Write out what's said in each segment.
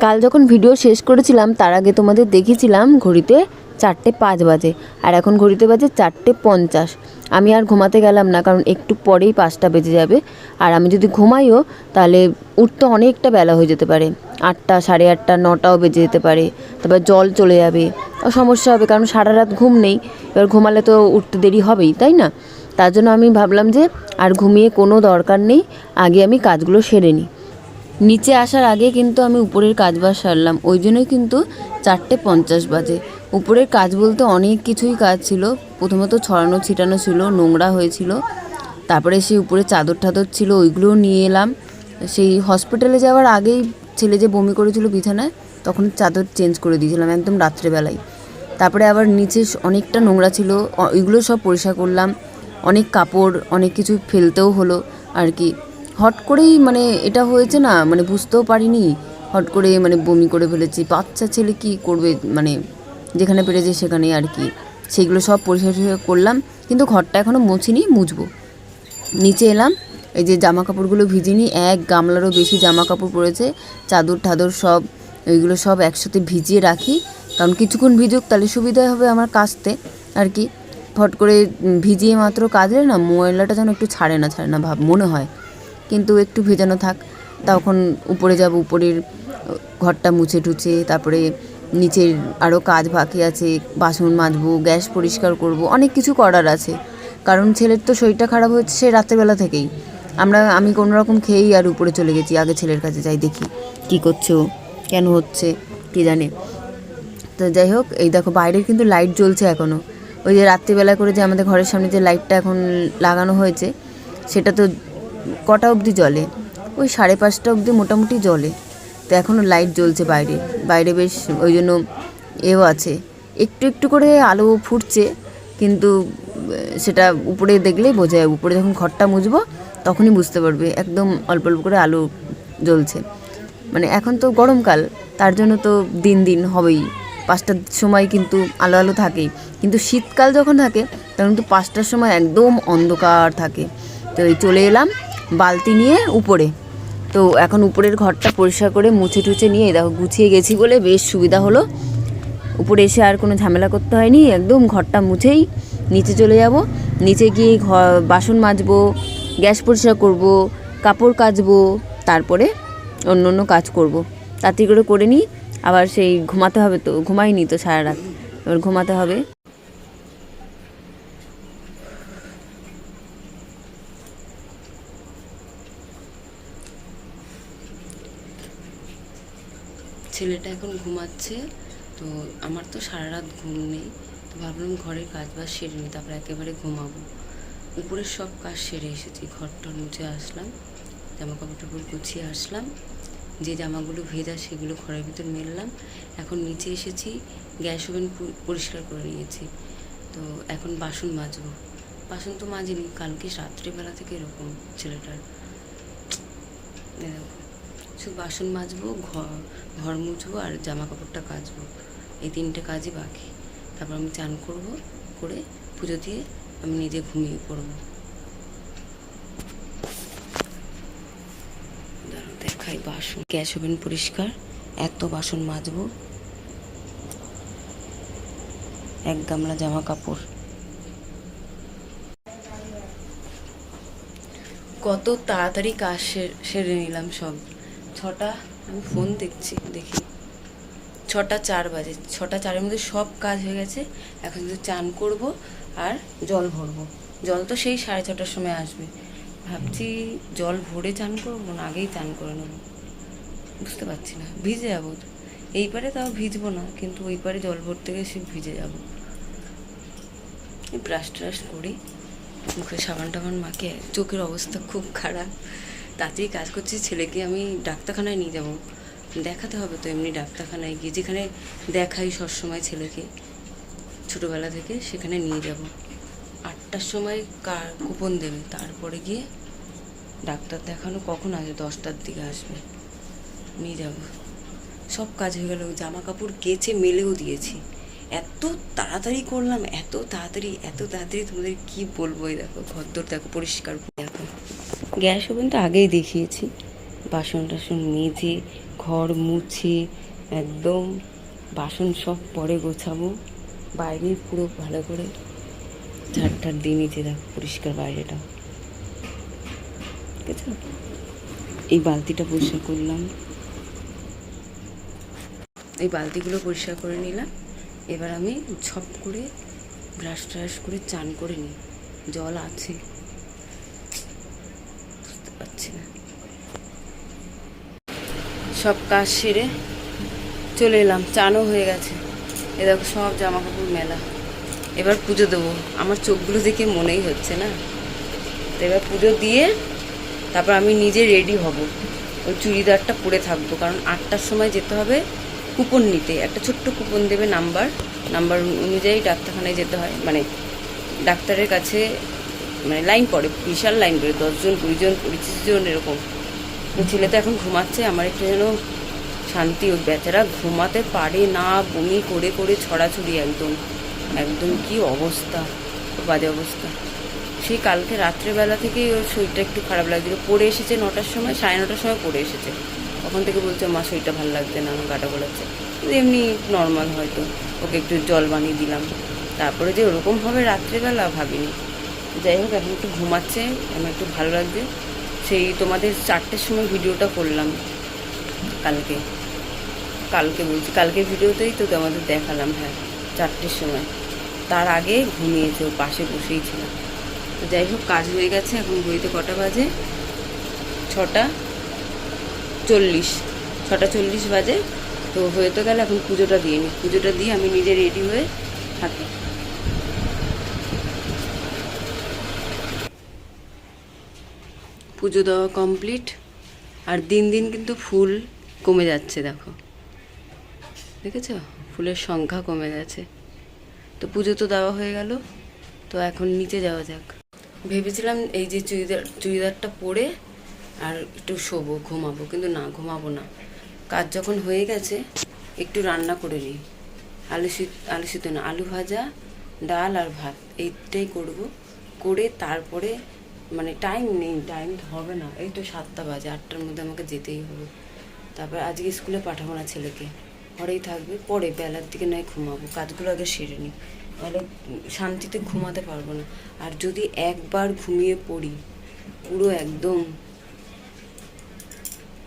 কাল যখন ভিডিও শেষ করেছিলাম তার আগে তোমাদের দেখিয়েছিলাম ঘড়িতে 4:05 বাজে, আর এখন ঘড়িতে বাজে 4:50। আমি আর ঘুমাতে গেলাম না, কারণ একটু পরেই 5টা বেজে যাবে। আর আমি যদি ঘুমাইও তাহলে উঠতে অনেকটা বেলা হয়ে যেতে পারে, 8টা, 8:30, 9টাও বেজে যেতে পারে। তারপর জল চলে যাবে, সমস্যা হবে, কারণ সারা রাত ঘুম নেই। এবার ঘুমালে তো উঠতে দেরি হবেই, তাই না? তার জন্য আমি ভাবলাম যে আর ঘুমিয়ে কোনো দরকার নেই, আগে আমি কাজগুলো সেরে নিই। নিচে আসার আগে কিন্তু আমি উপরের কাজবাজ সারলাম, ওই জন্যই কিন্তু 4:50 বাজে। উপরের কাজ বলতে অনেক কিছুই কাজ ছিল। প্রথমত ছড়ানো ছিটানো ছিল, নোংরা হয়েছিল। তারপরে সেই উপরে চাদর টাদর ছিল, ওইগুলোও নিয়ে এলাম। সেই হসপিটালে যাওয়ার আগেই ছেলে যে বমি করেছিল বিছানায়, তখন চাদর চেঞ্জ করে দিয়েছিলাম একদম রাত্রেবেলায়। তারপরে আবার নিচে অনেকটা নোংরা ছিল, ওইগুলো সব পরিষ্কার করলাম। অনেক কাপড়, অনেক কিছু ফেলতেও হলো আর কি। হট করেই মানে এটা হয়েছে না, মানে বুঝতেও পারিনি, হট করে মানে বমি করে ফেলেছি। বাচ্চা ছেলে কি করবে, মানে যেখানে পেরেছে সেখানে আর কি। সেগুলো সব পরিষ্কার করলাম, কিন্তু ঘরটা এখনও মুছিনি, মুছবো। নিচে এলাম, এই যে জামা কাপড়গুলো ভিজিনি, 1 গামলারও বেশি জামা কাপড় পড়েছে। চাদর ঠাদর সব, ওইগুলো সব একসাথে ভিজিয়ে রাখি, কারণ কিছুক্ষণ ভিজুক, তাহলে সুবিধা হবে আমার কাচতে আর কি। ফট করে ভিজিয়ে মাত্র কাচলে না ময়লাটা যেন একটু ছাড়ে না ভাব মনে হয়, কিন্তু একটু ভেজানো থাক। তখন উপরে যাব, উপরের ঘরটা মুছে টুছে, তারপরে নিচের আরও কাজ বাকি আছে, বাসন মাজবো, গ্যাস পরিষ্কার করব, অনেক কিছু করার আছে। কারণ ছেলের তো শরীরটা খারাপ হচ্ছে সে রাত্রেবেলা থেকেই। আমি কোনো রকম খেয়েই আর উপরে চলে গেছি, আগে ছেলের কাছে যাই, দেখি কি করছে ও, কেন হচ্ছে কে জানে। তো যাই হোক, এই দেখো বাইরের কিন্তু লাইট জ্বলছে এখনও। ওই যে রাত্রিবেলা করে যে আমাদের ঘরের সামনে যে লাইটটা এখন লাগানো হয়েছে, সেটা তো কটা অবধি জ্বলে, ওই 5:30টা অবধি মোটামুটি জ্বলে। তো এখনও লাইট জ্বলছে বাইরে, বাইরে বেশ ওই জন্য এও আছে, একটু একটু করে আলো ফুটছে, কিন্তু সেটা উপরে দেখলেই বোঝা যায়। উপরে যখন ঘরটা মুছবো তখনই বুঝতে পারবে, একদম অল্প অল্প করে আলো জ্বলছে। মানে এখন তো গরমকাল, তার জন্য তো দিন দিন হবেই, 5টার সময় কিন্তু আলো আলো থাকেই। কিন্তু শীতকাল যখন থাকে তখন কিন্তু 5টার সময় একদম অন্ধকার থাকে। তো এই চলে এলাম বালতি নিয়ে উপরে। তো এখন উপরের ঘরটা পরিষ্কার করে মুছে টুছে নিয়ে দেখো গুছিয়ে গেছি বলে বেশ সুবিধা হলো। উপরে এসে আর কোনো ঝামেলা করতে হয়নি, একদম ঘরটা মুছেই নিচে চলে যাব। নিচে গিয়ে বাসন মাজবো, গ্যাস পরিষ্কার করব, কাপড় কাচবো, তারপরে অন্য অন্য কাজ করব। তাড়াতাড়ি করে নিই, আবার সেই ঘুমাতে হবে, তো ঘুমাইনি তো সারা রাত, এবার ঘুমাতে হবে। ছেলেটা এখন ঘুমাচ্ছে, তো আমার তো সারা রাত ঘুম নেই, তো ভাবলাম ঘরের কাজ বাজ সেরে নিই, তারপরে একেবারে ঘুমাবো। উপরের সব কাজ সেরে এসেছি, ঘরটা মুছে আসলাম, জামা কাপড় টাপড় গুছিয়ে আসলাম, যে জামাগুলো ভেজা সেগুলো ঘরের ভিতর মেললাম। এখন নিচে এসেছি, গ্যাস ওভেন পরিষ্কার করে নিয়েছি। তো এখন বাসন মাজবো। বাসন তো মাজিনি, কালকে রাত্রিবেলা থেকে এরকম ছেলেটার, দেখো শুধু বাসন মাজবো, ঘর মুছবো আর জামা কাপড়টা কাচবো, এই 3টে কাজই বাকি। তারপর আমি চান করবো, করে পুজো দিয়ে আমি নিজে ঘুমিয়ে পড়বো। দেখাই বাসন, গ্যাস ওভেন পরিষ্কার, এত বাসন মাজবো, 1 গামলা জামা কাপড়। কত তাড়াতাড়ি কাজ সেরে নিলাম সব। 6টা, আমি ফোন দেখছি, দেখি 6টা 4 বাজে, 6টা 4-এর মধ্যে সব কাজ হয়ে গেছে। এখন শুধু চান করব আর জল ভরবো। জল তো সেই 6:30টার সময় আসবে। ভাবছি জল ভরে চান করবো না আগেই চান করে নেবো, বুঝতে পারছি না, ভিজে যাবো। এই পারে তাও ভিজবো না, কিন্তু ওই পারে জল ভরতে গিয়ে সে ভিজে যাবো। ব্রাশ ট্রাশ করি, মুখে সাবান টাবান মাখে, চোখের অবস্থা খুব খারাপ। তাতেই কাজ করছি, ছেলেকে আমি ডাক্তারখানায় নিয়ে যাব, দেখাতে হবে তো। এমনি ডাক্তারখানায় গিয়ে, যেখানে দেখাই সবসময় ছেলেকে ছোটোবেলা থেকে, সেখানে নিয়ে যাব। 8টার সময় কুপন দেবে, তারপরে গিয়ে ডাক্তার দেখানো। কখন আসবে? 10টার দিকে আসবে, নিয়ে যাব। সব কাজ হয়ে গেল, জামা কাপড় কেচে মেলেও দিয়েছি। এত তাড়াতাড়ি করলাম, এত তাড়াতাড়ি তোমাদের কি বলবো। এই দেখো ঘরদোর দেখো পরিষ্কার, দেখো গ্যাস ওভেন তো আগেই দেখিয়েছি, বাসন টাসন মেজে ঘর মুছে একদম বাসন সব পরে গোছাবো। বাইরে পুরো ভালো করে ঝাড় দিয়ে নিচে দেখো পরিষ্কার বাইরেটা, ঠিক আছে। এই বালতিটা পরিষ্কার করলাম, এই বালতিগুলো পরিষ্কার করে নিলাম। এবার আমি ঝপ করে ব্রাশ ট্রাশ করে চান করে নিই। জল আছে বুঝতে পারছি না। সব কাজ সেরে চলে এলাম, চানও হয়ে গেছে। এ দেখো সব জামা কাপড় মেলা। এবার পুজো দেবো, আমার চোখগুলো দেখে মনেই হচ্ছে না। তো এবার পুজো দিয়ে তারপর আমি নিজে রেডি হব। ওই চুড়িদারটা পরে থাকবো, কারণ 8টার সময় যেতে হবে কুপন নিতে। একটা ছোট্ট কুপন দেবে, নাম্বার অনুযায়ী ডাক্তারখানায় যেতে হয়, মানে ডাক্তারের কাছে, মানে লাইন পড়ে, বিশাল লাইন পড়ে, 10 জন 20 জন 25 জন এরকম। তো ছেলে তো এখন ঘুমাচ্ছে, আমার একটু যেন শান্তি। ওই বেচারা ঘুমাতে পারে না, বমি করে করে ছড়াছড়ি, একদম একদম কি অবস্থা, খুব বাজে অবস্থা। সেই কালকে রাত্রেবেলা থেকেই ওর শরীরটা একটু খারাপ লাগছিলো। পড়ে এসেছে 9টার সময়, 9:30টার সময় পড়ে এসেছে। তখন থেকে বলছে মা শরীরটা ভালো লাগছে না, আমার গাটা গোলাচ্ছে। এমনি নর্মাল হয়তো, ওকে একটু জল বানিয়ে দিলাম। তারপরে যে ওরকম হবে রাত্রেবেলা ভাবিনি। যাই হোক, এখন একটু ঘুমাচ্ছে, আমার একটু ভালো লাগছে। সেই তোমাদের 4টের সময় ভিডিওটা করলাম কালকে বলছি, কালকে ভিডিওতেই তো তোমাদের দেখালাম। হ্যাঁ, 4টের সময়। তার আগে ঘুমিয়েছে, ওর পাশে বসেই ছিল। তো যাই হোক, কাজ হয়ে গেছে। এখন ঘড়িতে কটা বাজে? 6:40, 6:40 বাজে। তো হয়ে তো গেলে এখন পুজোটা দিয়ে নিই। পুজোটা দিয়ে আমি নিজে রেডি হয়ে থাকি। পুজো দেওয়া কমপ্লিট। আর দিন দিন কিন্তু ফুল কমে যাচ্ছে, দেখেছো? ফুলের সংখ্যা কমে যাচ্ছে। তো পুজো তো দেওয়া হয়ে গেল, তো এখন নিচে যাওয়া যাক। ভেবেছিলাম এই যে চুড়িদারটা পরে আর একটু শোবো, ঘুমাবো, কিন্তু না, ঘুমাবো না। কাজ যখন হয়ে গেছে একটু রান্না করে নিই। আলু সিদ্ধ না, আলু ভাজা, ডাল আর ভাত, এইটাই করবো। করে তারপরে, মানে টাইম নেই, টাইম হবে না। এই তো 7টা বাজে, 8টার মধ্যে আমাকে যেতেই হবে। তারপর আজকে স্কুলে পাঠাবো না ছেলেকে, ঘরেই থাকবে। পরে বেলার দিকে নয় ঘুমাবো, কাজগুলো আগে সেরে নিই, নাহলে শান্তিতে ঘুমাতে পারবো না। আর যদি একবার ঘুমিয়ে পড়ি, পুরো একদম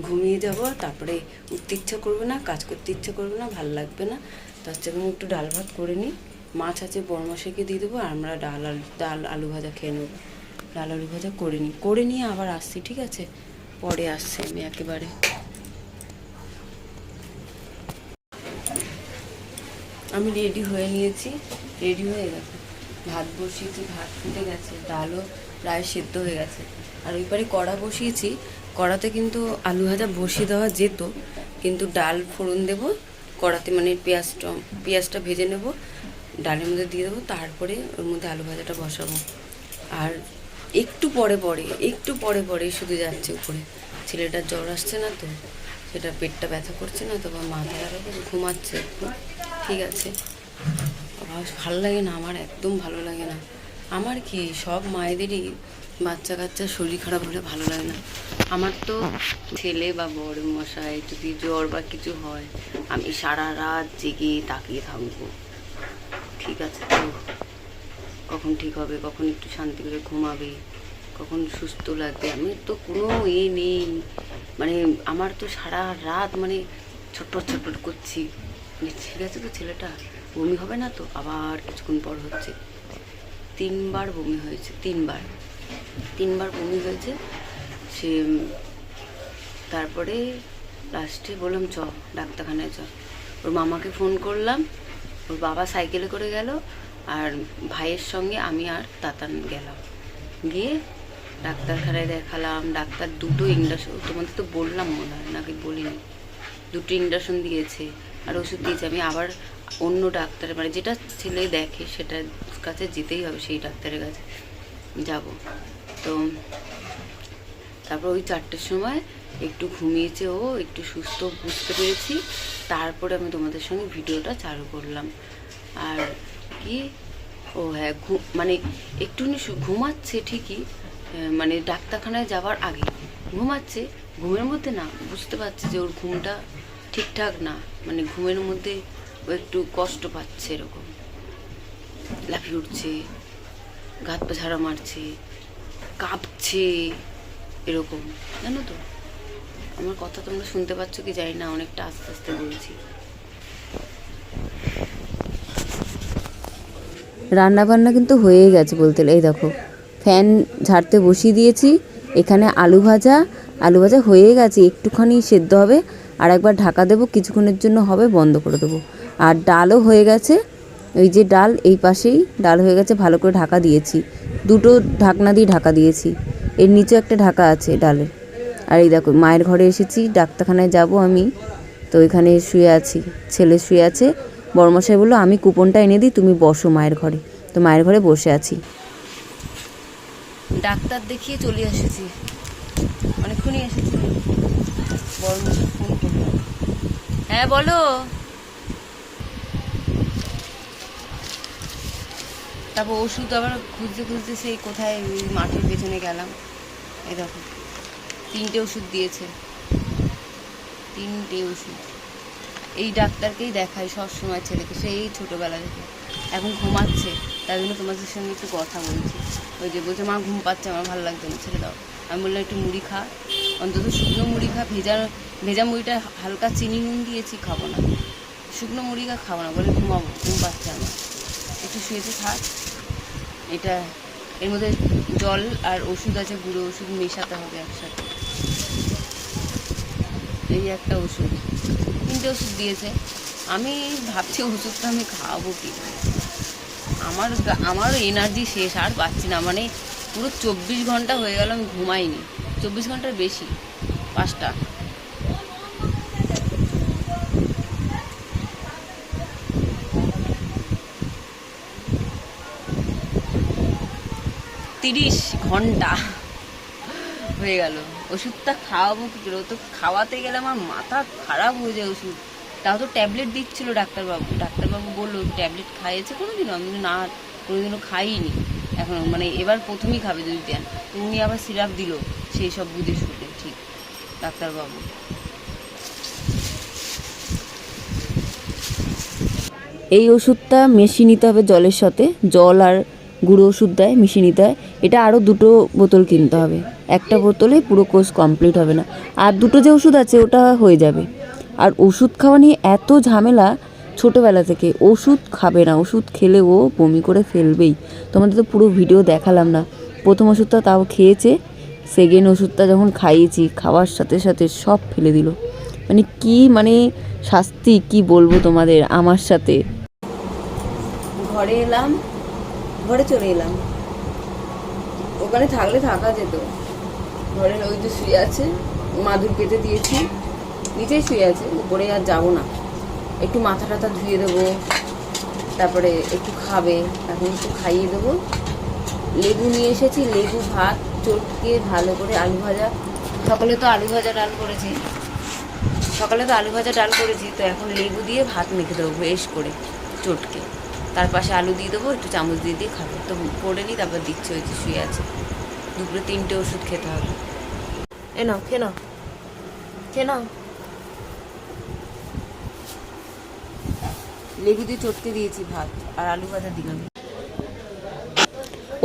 ঘুমিয়ে যাব, তারপরে উঠতে ইচ্ছা করবে না, কাজ করতে ইচ্ছা করবে না, ভাল লাগবে না। তার জন্য একটু ডাল ভাত করে নিই। মাছ আছে, বড়মশাইকে দিয়ে দেবো, আর আমরা ডাল আলু ভাজা খেয়ে নেবো। ডাল আলু ভাজা করে নিয়ে আবার আসছি, ঠিক আছে? পরে আসছি আমি একেবারে। আমি রেডি হয়ে নিয়েছি, রেডি হয়ে গেছে। ভাত বসিয়েছি, ভাত ফুটে গেছে, ডালও প্রায় সেদ্ধ হয়ে গেছে। আর ওই পারে কড়া বসিয়েছি, কড়াতে কিন্তু আলু ভাজা বসিয়ে দেওয়া যেত, কিন্তু ডাল ফোড়ন দেবো কড়াতে, মানে পেঁয়াজটা ভেজে নেব, ডালের মধ্যে দিয়ে দেবো, তারপরে ওর মধ্যে আলু ভাজাটা বসাবো। আর একটু পরে শুধু যাচ্ছে উপরে। ছেলেটার জ্বর আসছে না তো, সেটা পেটটা ব্যথা করছে না তো, বা মাথা ব্যথা, ঘুমাচ্ছে একটু, ঠিক আছে। ভালো লাগে না আমার, একদম ভালো লাগে না। আমার কি, সব মায়েদেরই বাচ্চা কাচ্চার শরীর খারাপ হলে ভালো লাগে না। আমার তো ছেলে বা বড় মশাই যদি জ্বর বা কিছু হয়, আমি সারা রাত জেগে তাকিয়ে থাকবো, ঠিক আছে তো, কখন ঠিক হবে, কখন একটু শান্তি করে ঘুমাবে, কখন সুস্থ লাগবে। আমি তো কোনো নেই, মানে আমার তো সারা রাত মানে ছটফট করছি। ঠিক আছে তো, ছেলেটা বমি হবে না তো? আবার কিছুক্ষণ পর হচ্ছে। 3বার বমি হয়েছে, 3বার বমি হয়েছে। সে তারপরে লাস্টে বললাম চ ডাক্তারখানায় চ। ওর মামাকে ফোন করলাম, ওর বাবা সাইকেলে করে গেল, আর ভাইয়ের সঙ্গে আমি আর তাতান গেলাম। গিয়ে ডাক্তারখানায় দেখালাম। ডাক্তার 2টো ইঞ্জেকশন, তোমাদের তো বললাম মনে হয় নাকি বলিনি, 2টো ইঞ্জেকশন দিয়েছে আর ওষুধ দিয়েছে। আমি আবার অন্য ডাক্তারের, মানে যেটা ছেলে দেখে সেটার কাছে যেতেই হবে, সেই ডাক্তারের কাছে যাব। তো তারপর ওই 4টের সময় একটু ঘুমিয়েছে, ও একটু সুস্থ বুঝতে পেরেছি। তারপরে আমি তোমাদের সঙ্গে ভিডিওটা চালু করলাম। আর কি, ও হ্যাঁ, মানে একটুখানি ঘুমাচ্ছে ঠিকই, মানে ডাক্তারখানায় যাওয়ার আগে ঘুমাচ্ছে, ঘুমের মধ্যে না, বুঝতে পারছি যে ওর ঘুমটা ঠিকঠাক না, মানে ঘুমের মধ্যে ও একটু কষ্ট পাচ্ছে, এরকম লাফিয়ে উঠছে, গাত পা ঝাড়া মারছে, কাঁপছে, এরকম। জানো তো, আমার কথা তোমরা শুনতে পাচ্ছ কি জানি না, অনেকটা আস্তে আস্তে বলছি। রান্না বান্না কিন্তু হয়ে গেছে বলতে গেলে। এই দেখো ফ্যান ঝাড়তে বসিয়ে দিয়েছি, এখানে আলু ভাজা হয়ে গেছে, একটুখানি সেদ্ধ হবে, আর একবার ঢাকা দেবো, কিছুক্ষণের জন্য হবে, বন্ধ করে দেবো। আর ডালও হয়ে গেছে, ওই যে ডাল এই পাশেই ডাল হয়ে গেছে, ভালো করে ঢাকা দিয়েছি, দুটো ঢাকনা দিয়ে ঢাকা দিয়েছি, এর নিচে একটা ঢাকা আছে ডালের। আর এই দেখো মায়ের ঘরে এসেছি, ডাক্তারখানায় যাব আমি, তো ওইখানে শুয়ে আছি, ছেলে শুয়ে আছে। বড়মশাই বললো আমি কুপনটা এনে দিই, তুমি বসো মায়ের ঘরে, তো মায়ের ঘরে বসে আছি। ডাক্তার দেখিয়ে চলে এসেছি, অনেকক্ষণই এসেছি। বড়মশাই ফোন করলো। হ্যাঁ বলো। তারপর ওষুধ আবার খুঁজতে খুঁজতে সেই কোথায় মাঠের পেছনে গেলাম। এই দেখো 3টে ওষুধ দিয়েছে, 3টে ওষুধ। এই ডাক্তারকেই দেখাই সবসময় ছেলেকে, সেই ছোটোবেলা থেকে। এখন ঘুমাচ্ছে, তাই জন্য তোমাদের সঙ্গে একটু কথা বলছি। ওই যে বলছে মা ঘুম পাচ্ছে, আমার ভালো লাগছে না, ছেড়ে দাও। আমি বললাম একটু মুড়ি খা, অন্তত শুকনো মুড়ি খা, ভেজা মুড়িটা হালকা চিনি নুন দিয়েছি, খাবো না, শুকনো মুড়ি খাবো না, বলে ঘুমাবো, ঘুম পাচ্ছে আমার, একটু শুয়েতে থাক। এটা এর মধ্যে জল আর ওষুধ আছে, গুঁড়ো ওষুধ মেশাতে হবে একসাথে। এই একটা ওষুধ, 3টে ওষুধ দিয়েছে। আমি ভাবছি ওষুধটা আমি খাওয়াবো কি, আমারও এনার্জি শেষ, আর পাচ্ছি না, মানে পুরো 24 ঘন্টা হয়ে গেল আমি ঘুমাইনি, 24 ঘন্টার বেশি, 5টা। তিরিশ ঘন্টা হয়ে গেল, ওষুধটা খাওয়াবো কি করে? ও তো খাওয়াতে গেলে আমার মাথা খারাপ হয়ে যায়। ওষুধ তাও তো ট্যাবলেট দিচ্ছিল ডাক্তারবাবু বললো ট্যাবলেট খাইয়েছে কোনোদিনও? আমি না, কোনোদিনও খাইনি এখন, মানে এবার প্রথমেই খাবে যদি দেন। তো উনি আবার সিরাপ দিল, সেই সব বুঝে শুনে ঠিক ডাক্তারবাবু। এই ওষুধটা মিশিয়ে নিতে হবে জলের সাথে, জল আর গুঁড়ো ওষুধ দেয়, মিশিয়ে নিতে হয়। এটা আরও 2টো বোতল কিনতে হবে, একটা বোতলে পুরো কোর্স কমপ্লিট হবে না, আর 2টো যে ওষুধ আছে ওটা হয়ে যাবে। আর ওষুধ খাওয়া নিয়ে এত ঝামেলা, ছোটোবেলা থেকে ওষুধ খাবে না, ওষুধ খেলে ও বমি করে ফেলবেই। তোমাদের তো পুরো ভিডিও দেখালাম না, প্রথম ওষুধটা তাও খেয়েছে, সেকেন্ড ওষুধটা যখন খাইয়েছি, খাওয়ার সাথে সাথে সব ফেলে দিল। মানে শাস্তি কি বলবো তোমাদের, আমার সাথে। ঘরে এলাম, ঘরে চলে এলাম, ওখানে থাকলে থাকা যেত। ঘরে ওই যে শুয়ে আছে, মাদুর পেতে দিয়েছি, নিচেই শুয়ে আছে, উপরে আর যাবো না। একটু মাথা টাথা ধুয়ে দেবো, তারপরে একটু খাবে, এখন একটু খাইয়ে দেবো। লেবু নিয়ে এসেছি, লেবু ভাত চটকে ভালো করে, আলু ভাজা, সকালে তো আলু ভাজা ডাল করেছি, তো এখন লেবু দিয়ে ভাত মেখে দেবো বেশ করে চটকে, তার পাশে আলু দিয়ে দেবো, একটু চামচ দিয়ে দিয়ে খাবো। তো করে নিই, তারপর দিচ্ছে, ওই যে শুয়ে আছে। দুপুরে 3টে ওষুধ খেতে হবে। নাও খেয়ে নাও, লেবু দিয়ে চটকে দিয়েছি ভাত, আর আলু ভাজা দিলাম।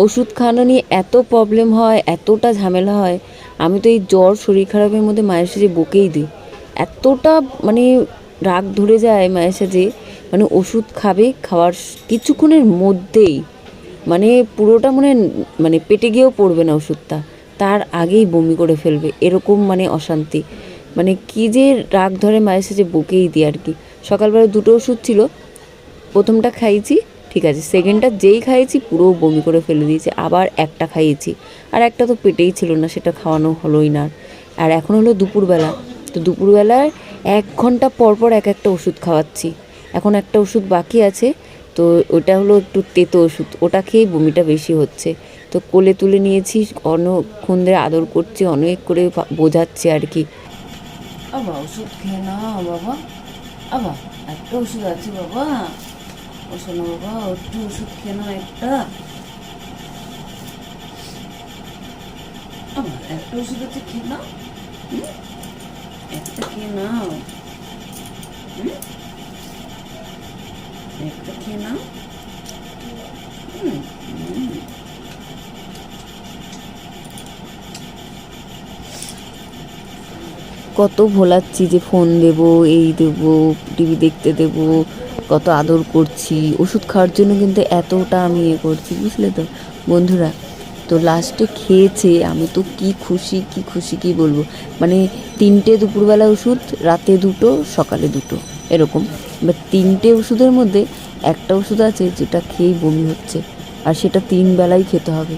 ওষুধ খাওয়ানো নিয়ে এত প্রবলেম হয়, এতটা ঝামেলা হয়, আমি তো এই জ্বর শরীর খারাপের মধ্যে মায়ের সাথে বকেই দিই, এতটা মানে রাগ ধরে যায় মায়ের সাথে। মানে ওষুধ খাবে, খাওয়ার কিছুক্ষণের মধ্যেই মানে পুরোটা মানে পেটে গিয়েও পড়বে না ওষুধটা, তার আগেই বমি করে ফেলবে, এরকম মানে অশান্তি। মানে কী যে রাগ ধরে মায়ের সাথে বকেই দিই আর কি। সকালবেলা 2টো ওষুধ ছিল, প্রথমটা খাইয়েছি ঠিক আছে, সেকেন্ডটা যেই খাইয়েছি পুরো বমি করে ফেলে দিয়েছে, আবার একটা খাইয়েছি, আর একটা তো পেটেই ছিল না, সেটা খাওয়ানো হলোই না। আর এখন হলো দুপুরবেলা, তো দুপুরবেলায় 1 ঘন্টা পর পর একটা ওষুধ খাওয়াচ্ছি। এখন একটা ওষুধ বাকি আছে, তো ওটা হলো একটু তেতো ওষুধ, ওটা খেয়েই বমিটা বেশি হচ্ছে। তো কোলে তুলে নিয়েছি, অনেকক্ষণ ধরে আদর করছি, অনেক করে বোঝাচ্ছে আর কি। আবার ওষুধ খেয়ে না বাবা, আবার একটা ওষুধ আছে বাবা, ও শোনো বাবা, একটু ওষুধ খেয়ে নাও একটা, একটা ওষুধ আছে খেয়ে নাও, একটা খেয়ে নাও, একটা খেয়ে নাও। কত ভোলাচ্ছি যে ফোন দেব, এই দেব, টিভি দেখতে দেব, কত আদর করছি। ওষুধ খাওয়ার জন্য কিন্তু এতটা আমি করছি, বুঝলে তো বন্ধুরা। তো লাস্টে খেয়েছে, আমি তো কি খুশি কি খুশি কি বলবো। মানে 3টে দুপুরবেলা ওষুধ, রাতে 2টো, সকালে 2টো, এরকম। এবার 3টে ওষুধের মধ্যে একটা ওষুধ আছে যেটা খেয়েই বমি হচ্ছে, আর সেটা 3 বেলাই খেতে হবে।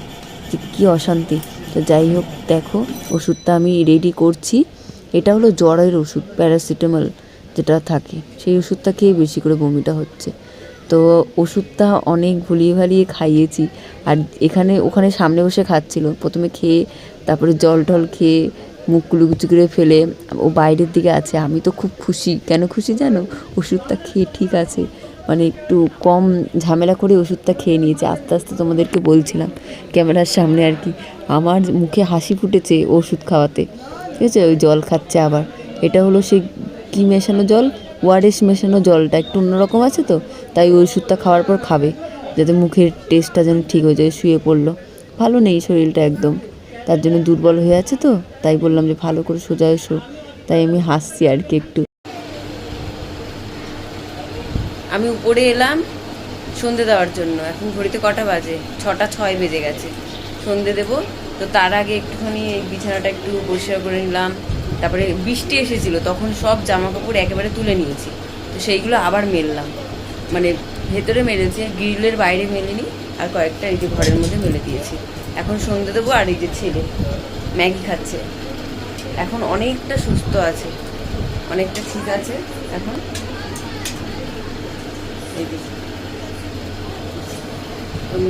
যে কী অশান্তি। তো যাই হোক, দেখো ওষুধটা আমি রেডি করছি। এটা হলো জ্বরের ওষুধ, প্যারাসিটামল যেটা থাকে, সেই ওষুধটা খেয়ে বেশি করে বমিটা হচ্ছে। তো ওষুধটা অনেক ভুলিয়ে ভালিয়ে খাইয়েছি। আর ওখানে সামনে বসে খাচ্ছিল, প্রথমে খেয়ে তারপরে জল টল খেয়ে মুখ কুলুকুচি করে ফেলে ও বাইরের দিকে আছে। আমি তো খুব খুশি। কেন খুশি জানো? ওষুধটা খেয়ে ঠিক আছে, মানে একটু কম ঝামেলা করে ওষুধটা খেয়ে নিয়েছে। আস্তে আস্তে তোমাদেরকে বলছিলাম ক্যামেরার সামনে আর কি। আমার মুখে হাসি ফুটেছে ওষুধ খাওয়াতে। ঠিক আছে, ওই জল খাচ্ছে আবার। এটা হলো সেই কী মেশানো জল, ওয়ারেস মেশানো জলটা একটু অন্যরকম আছে, তো তাই ওই ওষুধটা খাওয়ার পর খাবে, যাতে মুখের টেস্টটা যেন ঠিক হয়ে যায়। শুয়ে পড়লো, ভালো নেই শরীরটা একদম, তার জন্য দুর্বল হয়ে আছে। তো তাই বললাম যে ভালো করে সোজা এসো, তাই আমি হাসছি আর কি একটু। আমি উপরে এলাম সন্ধে দেওয়ার জন্য। এখন ঘড়িতে কটা বাজে? 6টা 6 বেজে গেছে। সন্ধে দেবো, তো তার আগে একটুখানি এই বিছানাটা একটু পরিষ্কার করে নিলাম। তারপরে বৃষ্টি এসেছিলো, তখন সব জামা কাপড় একেবারে তুলে নিয়েছি, তো সেইগুলো আবার মেললাম। মানে ভেতরে মেলেছে, গ্রিলের বাইরে মেলিনি, আর কয়েকটা এই যে ঘরের মধ্যে মেলে দিয়েছি। এখন সন্ধে দেবো। আর এই যে ছেলে ম্যাগি খাচ্ছে। এখন অনেকটা সুস্থ আছে, অনেকটা ঠিক আছে এখন। এই যে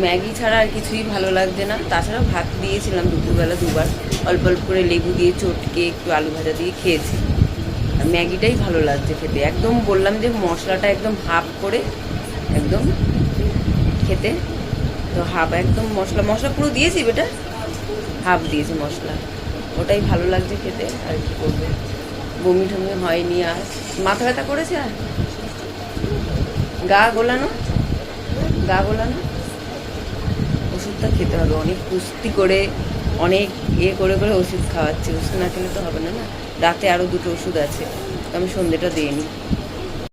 ম্যাগি ছাড়া আর কিছুই ভালো লাগছে না। তাছাড়া ভাত দিয়েছিলাম দুপুরবেলা 2বার, অল্প অল্প করে লেবু দিয়ে চটকে একটু আলু ভাজা দিয়ে খেয়েছি। আর ম্যাগিটাই ভালো লাগছে খেতে। একদম বললাম যে মশলাটা একদম হাফ করে একদম খেতে। তো হাফ একদম মশলা মশলা পুরো দিয়েছি, বেটা হাফ দিয়েছি মশলা, ওটাই ভালো লাগছে খেতে। আর কি করবে, বমি টমি হয়নি। আর মাথা ব্যথা করেছে, আর গা গোলানো, গা গোলানো। ওষুধটা খেতে হবে, অনেক কুস্তি করে অনেক করে করে ওষুধ খাওয়াচ্ছি। ওষুধ না খেলে তো হবে না। না, রাতে আরও 2টো ওষুধ আছে, তো আমি সন্ধ্যেটা দিইনি।